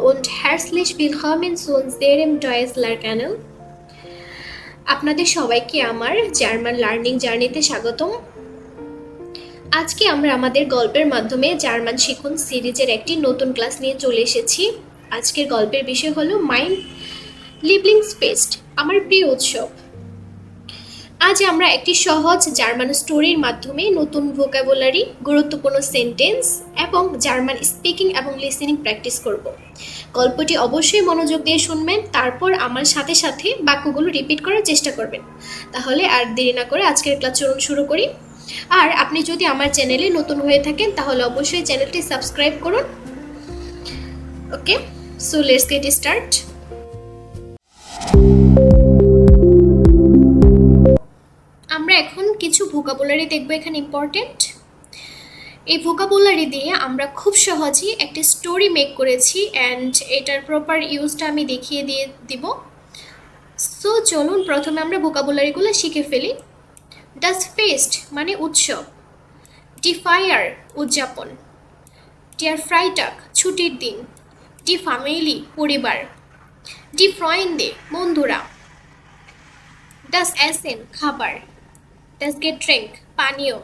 und herzlich willkommen zu unserem Deutsch Lernkanal। আপনাদের সবাইকে আমার জার্মান লার্নিং জার্নিতে স্বাগতম। আজকে আমরা আমাদের গল্পের মাধ্যমে জার্মান শিখুন সিরিজের একটি নতুন ক্লাস নিয়ে চলে এসেছি। আজকের গল্পের বিষয় হলো মাইন লিবলিংসফেস্ট, আমার প্রিয় উৎসব। আজ আমরা একটি সহজ জার্মান স্টোরির মাধ্যমে নতুন ভোকাবুলারি, গুরুত্বপূর্ণ সেন্টেন্স এবং জার্মান স্পিকিং এবং লিসেনিং প্র্যাকটিস করব। গল্পটি অবশ্যই মনোযোগ দিয়ে শুনবেন, তারপর আমার সাথে সাথে বাক্যগুলো রিপিট করার চেষ্টা করবেন। তাহলে আর দেরি না করে আজকের ক্লাস চলুন শুরু করি। আর আপনি যদি আমার চ্যানেলে নতুন হয়ে থাকেন তাহলে অবশ্যই চ্যানেলটি সাবস্ক্রাইব করুন। ওকে, সো লেটস গেট স্টার্ট। আমরা এখন কিছু ভোকাবুলারি দেখব, এখানে ইম্পর্টেন্ট। এই ভোকাবুলারি দিয়ে আমরা খুব সহজেই একটি স্টোরি মেক করেছি অ্যান্ড এটার প্রপার ইউজটা আমি দেখিয়ে দিয়ে দিব। সো চলুন প্রথমে আমরা ভোকাবুলারিগুলো শিখে ফেলি। ডাস ফেস্ট মানে উৎসব, ডি ফায়ার উদযাপন, ডিয়ার ফ্রাইটাগ ছুটির দিন, ডি ফ্যামিলি পরিবার, ডি ফ্রয়েন্ডে বন্ধুরা, ডাস এসেন খাবার, ডাস গেট্রেঙ্ক পানীয়,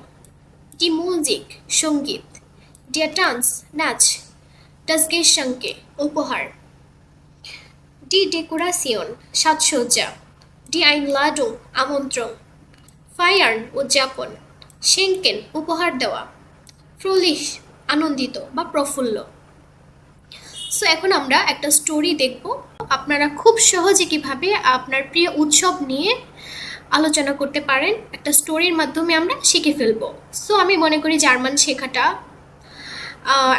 ডি মিউজিক সঙ্গীত, ডিয়ার টান্স নাচ, ডাস গেশঙ্কে উপহার, ডি ডেকোরেশন সাজসজ্জা, ডি আইনলাডুং আমন্ত্রণ, ফায়ার্ন উদযাপন, শেঙ্কেন উপহার দেওয়া, ফ্রোলিশ আনন্দিত বা প্রফুল্ল। সো এখন আমরা একটা স্টোরি দেখব। আপনারা খুব সহজে কিভাবে আপনার প্রিয় উৎসব নিয়ে আলোচনা করতে পারেন একটা স্টোরির মাধ্যমে আমরা শিখে ফেলবো। সো আমি মনে করি জার্মান শেখাটা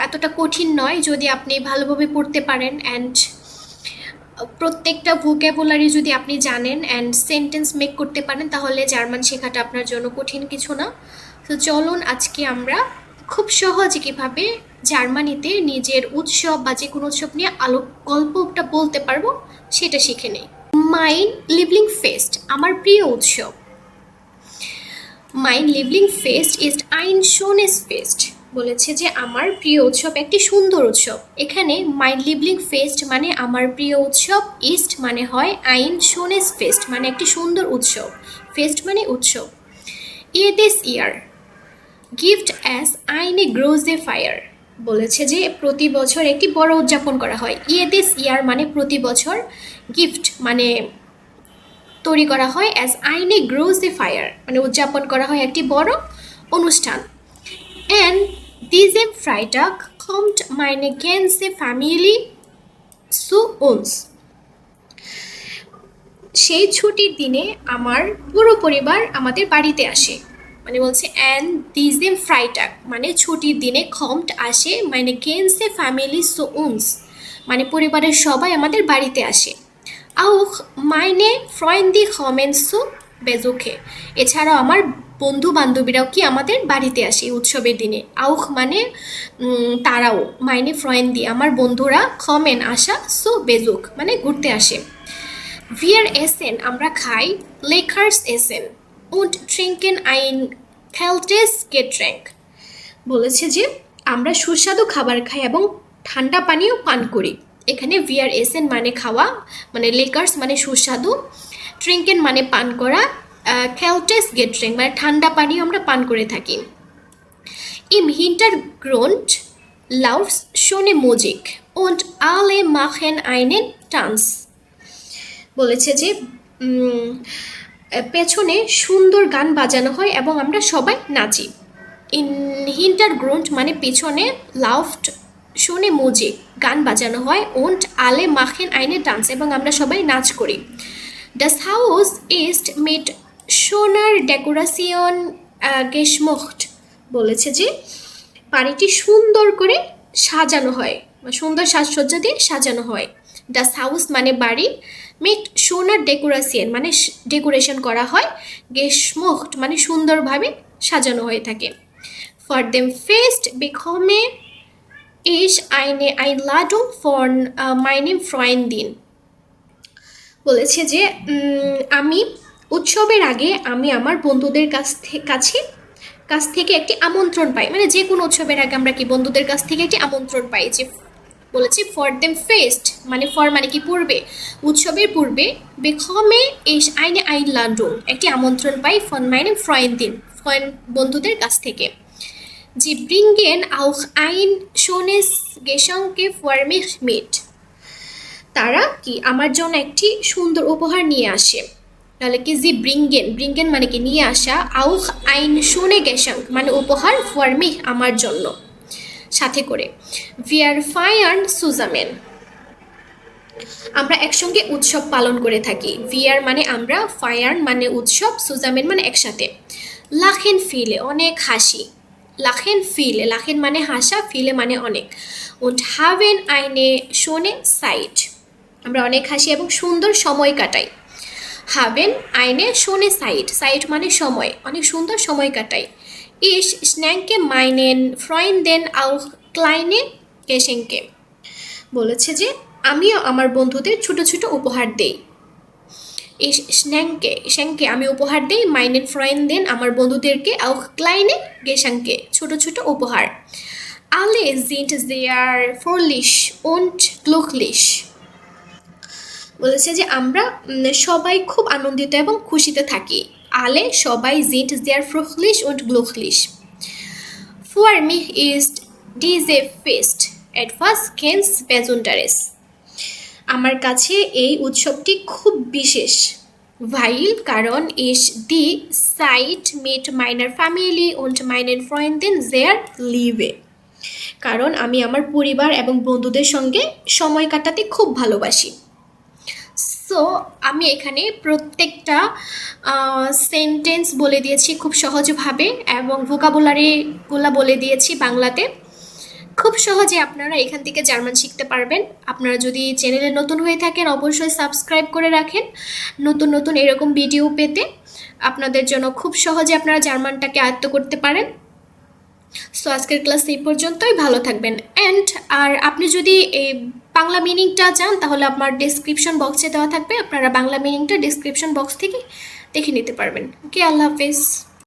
এতটা কঠিন নয় যদি আপনি ভালোভাবে পড়তে পারেন অ্যান্ড প্রত্যেকটা ভোকাবুলারি যদি আপনি জানেন অ্যান্ড সেন্টেন্স মেক করতে পারেন তাহলে জার্মান শেখাটা আপনার জন্য কঠিন কিছু না। তো চলুন আজকে আমরা খুব সহজে কীভাবে জার্মানিতে নিজের উৎসব বা যে কোনো উৎসব নিয়ে গল্পটা বলতে পারবো সেটা শিখে নেই। মাইন লিবলিং ফেস্ট আমার প্রিয় উৎসব। মাইন লিবলিং ফেস্ট ইস্ট আইন শোনেস ফেস্ট বলেছে যে আমার প্রিয় উৎসব একটি সুন্দর উৎসব। এখানে মাইন লিবলিং ফেস্ট মানে আমার প্রিয় উৎসব, ইস্ট মানে হয় আইন শোনেস ফেস্ট মানে একটি সুন্দর উৎসব, ফেস্ট মানে উৎসব। ইয়েদিস ইয়ার গিফট অ্যাজ আইনে গ্রোজে ফায়ার বলেছে যে প্রতি বছর একটি বড় উদযাপন করা হয়। ইয়েদিস ইয়ার মানে প্রতি বছর, গিফট মানে তৈরি করা হয়, অ্যাজ আইনে গ্রোজে ফায়ার মানে উদযাপন করা হয় একটি বড় অনুষ্ঠান। অ্যান্ড দিজেম ফ্রাইটাগ কম্ট মাইনে গেন্সে ফ্যামিলি সু উন্স সেই ছুটির দিনে আমার পুরো পরিবার আমাদের বাড়িতে আসে। মানে বলছে অ্যান্ড দিজেম ফ্রাইটাগ মানে ছুটির দিনে কম্ট আসে, মানে গেন্সে ফ্যামিলি সু উন্স মানে পরিবারের সবাই আমাদের বাড়িতে আসে। আউখ মাইনে ফ্রয়েন্দি কমেন সু বেজোখে এছাড়াও আমার বন্ধু বান্ধবীরাও কি আমাদের বাড়িতে আসে উৎসবের দিনে। আউখ মানে তারাও, মাইনে ফ্রয়েন্দি আমার বন্ধুরা, কমেন আসা, সু বেজুক মানে ঘুরতে আসে। ভিয়ার এসেন আমরা খাই, লেকার্স এসেন উন্ড ট্রিঙ্কেন আইন খেলটেস গেট্রেঙ্ক বলেছে যে আমরা সুস্বাদু খাবার খাই এবং ঠান্ডা পানীয় পান করি। এখানে ভিয়ার এসেন মানে খাওয়া, মানে লেকার্স মানে সুস্বাদু, ট্রিঙ্কেন মানে পান করা, খেলটেস গেট্রেঙ্ক মানে ঠান্ডা পানীয় আমরা পান করে থাকি। ইম হিন্টারগ্রুন্ড লাউফস শোনে মুজিক উন্ড আলে মাখেন আইনেন টান্স বলেছে যে পেছনে সুন্দর গান বাজানো হয় এবং আমরা সবাই নাচি। ইন হিন্টারগ্রুন্ড মানে পেছনে, লাউফট শোনে মুজিক গান বাজানো হয়, উন্ড আলে মাখেন আইনে ডান্স এবং আমরা সবাই নাচ করি। ডাস হাউস ইস্ট মিট সোনার ডেকোরেশন গেশমুখট বলেছে যে বাড়িটি সুন্দর করে সাজানো হয়, সুন্দর সাজসজ্জা দিয়ে সাজানো হয়। ডাস হাউস মানে বাড়ি, মিট সোনার ডেকোরেশন মানে ডেকোরেশন করা হয়, গেশমুখট মানে সুন্দরভাবে সাজানো হয়ে থাকে। ফর দেম ফেস্ট বিকমে ইস আইনে আইনলাডুং ফর মাইনে ফ্রয়েন্দিন বলেছে যে আমি উৎসবের আগে আমি আমার বন্ধুদের কাছ থেকে একটি আমন্ত্রণ পাই। মানে যে কোনো উৎসবের আগে আমরা কি বন্ধুদের কাছ থেকে একটি আমন্ত্রণ পাই যে বলেছে ফর দেম ফেস্ট মানে ফর মানে কি পূর্বে, উৎসবের পূর্বে বেকমে ইস আইনে আইনলান্ডুং একটি আমন্ত্রণ পাই ফন মাইনেম ফ্রয়েন্দিন ফ্রয়েন্ড বন্ধুদের কাছ থেকে। জি ব্রিঙ্গেন আউখ আইন শোনেস গেশংকে ফর মিখ মিট তারা কি আমার জন্য একটি সুন্দর উপহার নিয়ে আসে। তাহলে কি জি ব্রিঙ্গেন, ব্রিঙ্গেন মানে কি নিয়ে আসা, আউখ আইন শোনে গেশাং মানে উপহার, ফর মিখ আমার জন্য সাথে করে। ভিয়ার ফায়ার্ন সুজামেন আমরা একসঙ্গে উৎসব পালন করে থাকি। ভিয়ার মানে আমরা, ফায়ার্ন মানে উৎসব, সুজামেন মানে একসাথে। লাখেন ফিলে অনেক হাসি, লাখেন ফিলে, লাখেন মানে হাসা, ফিলে মানে অনেক। und haben eine schöne Zeit আমরা অনেক হাসি এবং সুন্দর সময় কাটাই। haben eine schöne Zeit, Zeit মানে সময়, অনেক সুন্দর সময় কাটাই। ich schenke meinen Freunden auch kleine Geschenke বলেছে যে আমিও আমার বন্ধুদের ছোট ছোট উপহার দেই। ich schenke, schenke আমি উপহার দেই, meinen Freunden আমার বন্ধুদেরকে, auch kleine Geschenke ছোট ছোট উপহার। alle sind sehr fröhlich und glücklich বলেছে যে আমরা সবাই খুব আনন্দিত এবং খুশিতে থাকি। alle সবাই, sind sehr fröhlich und glücklich für mich ist diese Fest etwas ganz Besonderes আমার কাছে এই উৎসবটি খুব বিশেষ। weil কারণ ich die Zeit mit meiner Familie und meinen Freunden sehr liebe কারণ আমি আমার পরিবার এবং বন্ধুদের সঙ্গে সময় কাটাতে খুব ভালোবাসি। সো আমি এখানে প্রত্যেকটা সেন্টেন্স বলে দিয়েছি খুব সহজভাবে এবং ভোকাবুলারিগুলো বলে দিয়েছি বাংলাতে। খুব সহজে আপনারা এখান থেকে জার্মান শিখতে পারবেন। আপনারা যদি চ্যানেলে নতুন হয়ে থাকেন অবশ্যই সাবস্ক্রাইব করে রাখেন নতুন নতুন এরকম ভিডিও পেতে। আপনাদের জন্য খুব সহজে আপনারা জার্মানটাকে আয়ত্ত করতে পারেন। সো আজকের ক্লাস এই পর্যন্তই, ভালো থাকবেন। আর আপনি যদি এই বাংলা মিনিংটা চান তাহলে আপনার ডেসক্রিপশন বক্সে দেওয়া থাকবে, আপনারা বাংলা মিনিংটা ডেসক্রিপশন বক্স থেকে দেখে নিতে পারবেন। ওকে, আল্লাহ হাফেজ।